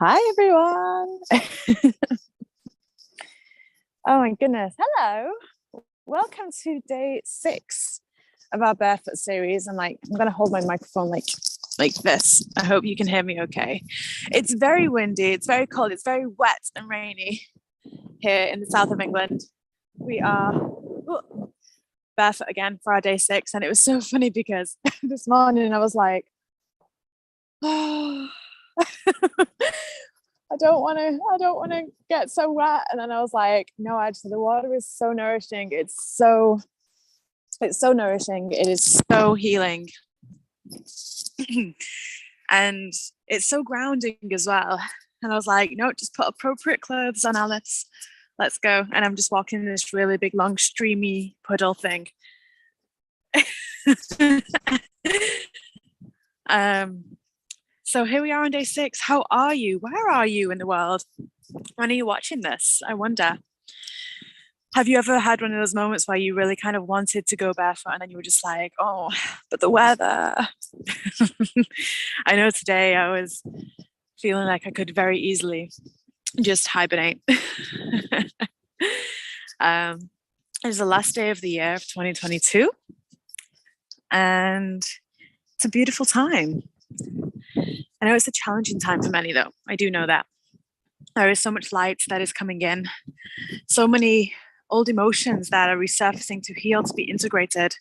Hi, everyone. Oh my goodness. Hello. Welcome to day 6 of our Barefoot series. I'm going to hold my microphone like this. I hope you can hear me okay. It's very windy. It's very cold. It's very wet and rainy here in the south of England. We are barefoot again for our day 6. And it was so funny because this morning I was like, oh, I don't want to get so wet. And then I was like, no, actually the water is so nourishing. It's so nourishing. It is so healing. And it's so grounding as well. And I was like, no, just put appropriate clothes on, Alice. Let's go. And I'm just walking this really big, long, streamy puddle thing. So here we are on day 6. How are you? Where are you in the world? When are you watching this? I wonder. Have you ever had one of those moments where you really kind of wanted to go barefoot and then you were just like, oh, but the weather. I know today I was feeling like I could very easily just hibernate. It's the last day of the year of 2022. And it's a beautiful time. I know it's a challenging time for many, though. I do know that. There is so much light that is coming in. So many old emotions that are resurfacing to heal, to be integrated.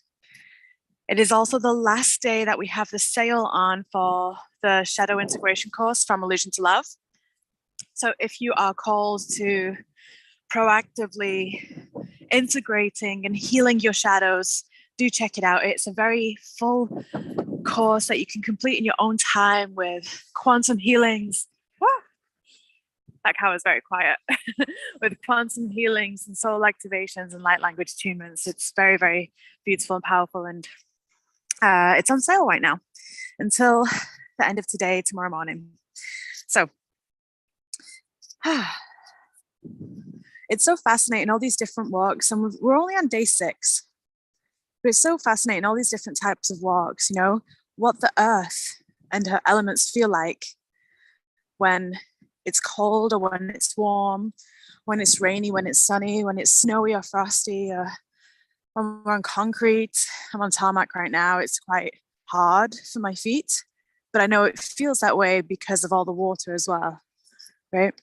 It is also the last day that we have the sale on for the Shadow Integration course from Illusion to Love. So if you are called to proactively integrating and healing your shadows, do check it out. It's a very full course that you can complete in your own time with quantum healings. That cow is very quiet. With quantum healings and soul activations and light language attunements. It's very, very beautiful and powerful. And it's on sale right now until the end of today, tomorrow morning. So it's so fascinating, all these different walks. And we're only on day 6. But it's so fascinating, all these different types of walks, you know, what the earth and her elements feel like when it's cold or when it's warm, when it's rainy, when it's sunny, when it's snowy or frosty, or when we're on concrete. I'm on tarmac right now. It's quite hard for my feet, but I know it feels that way because of all the water as well, right?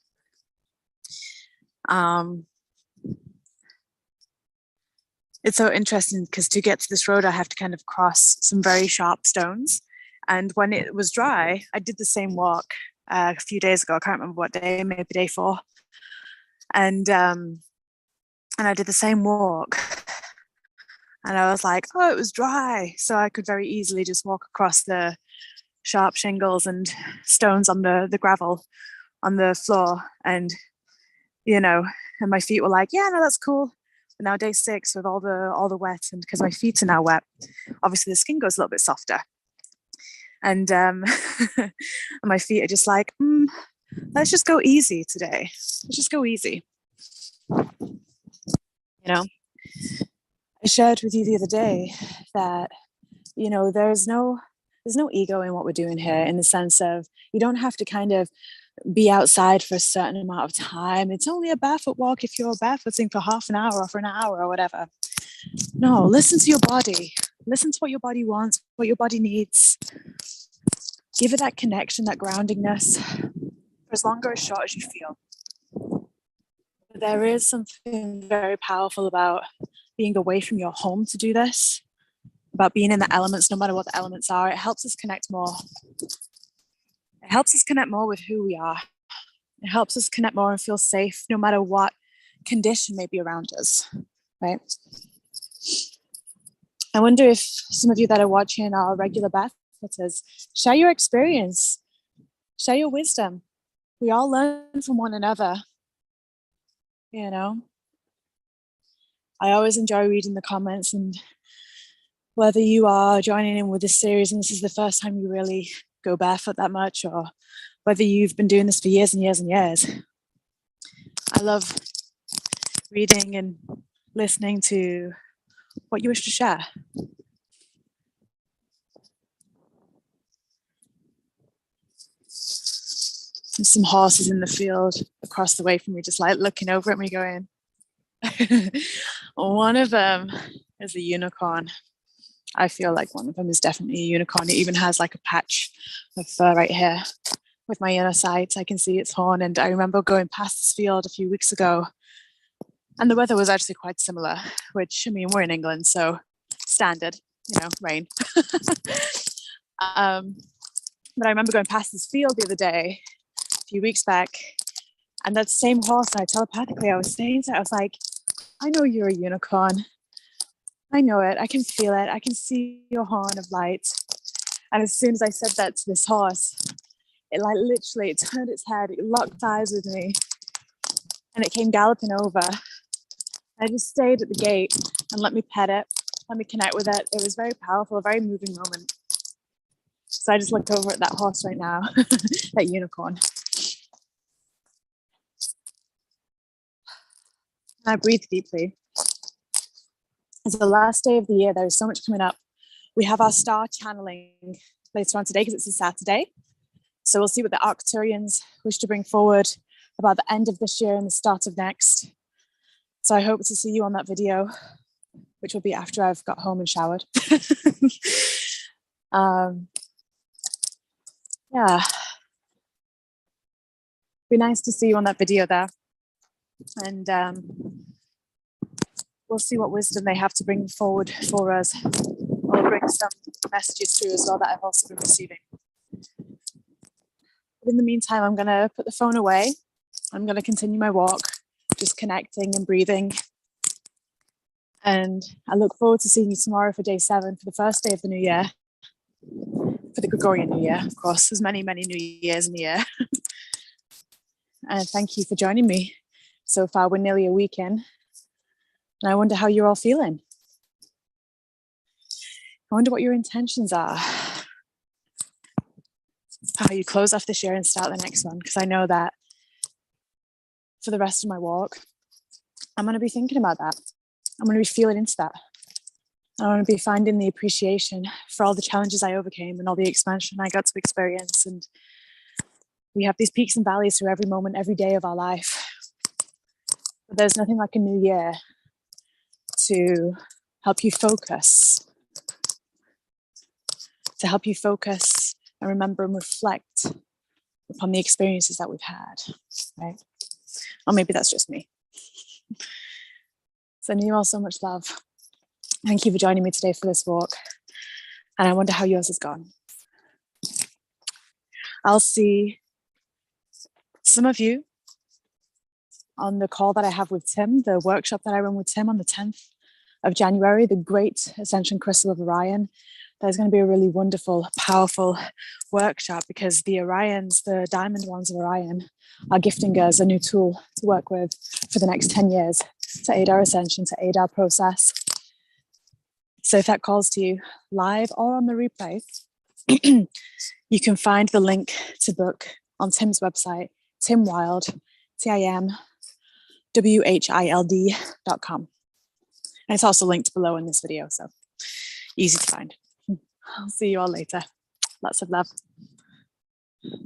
It's so interesting because to get to this road, I have to kind of cross some very sharp stones. And when it was dry, I did the same walk a few days ago. I can't remember what day, maybe day 4. And I did the same walk. And I was like, oh, it was dry. So I could very easily just walk across the sharp shingles and stones on the gravel on the floor. And, you know, and my feet were like, yeah, no, that's cool. But now day 6 with all the wet, and because my feet are now wet, obviously the skin goes a little bit softer. And, and my feet are just like, let's just go easy today. Let's just go easy. You know, I shared with you the other day that, you know, there's no ego in what we're doing here, in the sense of you don't have to kind of be outside for a certain amount of time. It's only a barefoot walk if you're barefooting for half an hour or for an hour or whatever. No, listen to your body. Listen to what your body wants, what your body needs. Give it that connection, that groundingness, for as long or as short as you feel. There is something very powerful about being away from your home to do this, about being in the elements, no matter what the elements are. It helps us connect more. It helps us connect more with who we are. It helps us connect more and feel safe, no matter what condition may be around us, right? I wonder if some of you that are watching are regular barefooters. Share your experience. Share your wisdom. We all learn from one another, you know? I always enjoy reading the comments, and whether you are joining in with this series and this is the first time you really go barefoot that much, or whether you've been doing this for years and years and years. I love reading and listening to what you wish to share. some horses in the field across the way from me, just like looking over at me going, one of them is a unicorn. I feel like one of them is definitely a unicorn. It even has like a patch of fur right here with my inner sights. I can see its horn. And I remember going past this field a few weeks ago, and the weather was actually quite similar, which, I mean, we're in England, so standard, you know, rain. But I remember going past this field the other day, a few weeks back, and that same horse, I telepathically, I was saying to it, I was like, I know you're a unicorn. I know it. I can feel it. I can see your horn of light. And as soon as I said that to this horse, it like literally, it turned its head, it locked eyes with me, and it came galloping over. I just stayed at the gate and let me pet it, let me connect with it. It was very powerful, a very moving moment. So I just looked over at that horse right now, that unicorn. And I breathe deeply. It's the last day of the year. There is so much coming up. We have our star channeling later on today because it's a Saturday. So we'll see what the Arcturians wish to bring forward about the end of this year and the start of next. So I hope to see you on that video, which will be after I've got home and showered. Yeah. Be nice to see you on that video there. And we'll see what wisdom they have to bring forward for us. I'll bring some messages through as well that I've also been receiving. But in the meantime, I'm going to put the phone away. I'm going to continue my walk, just connecting and breathing. And I look forward to seeing you tomorrow for day 7, for the first day of the new year. For the Gregorian New Year, of course. There's many, many New Years in the year. And thank you for joining me. So far, we're nearly a week in. And I wonder how you're all feeling. I wonder what your intentions are. How you close off this year and start the next one. Because I know that for the rest of my walk, I'm going to be thinking about that. I'm going to be feeling into that. I want to be finding the appreciation for all the challenges I overcame and all the expansion I got to experience. And we have these peaks and valleys through every moment, every day of our life. But there's nothing like a new year to help you focus, and remember and reflect upon the experiences that we've had, right? Or maybe that's just me. Sending you all so much love. Thank you for joining me today for this walk. And I wonder how yours has gone. I'll see some of you on the call that I have with Tim, the workshop that I run with Tim on the 10th of January, the Great Ascension Crystal of Orion. There's going to be a really wonderful, powerful workshop because the Orions, the diamond ones of Orion, are gifting us a new tool to work with for the next 10 years to aid our ascension, to aid our process. So if that calls to you live or on the replay, you can find the link to book on Tim's website, timwild, timwhild.com. And it's also linked below in this video, so easy to find. I'll see you all later. Lots of love.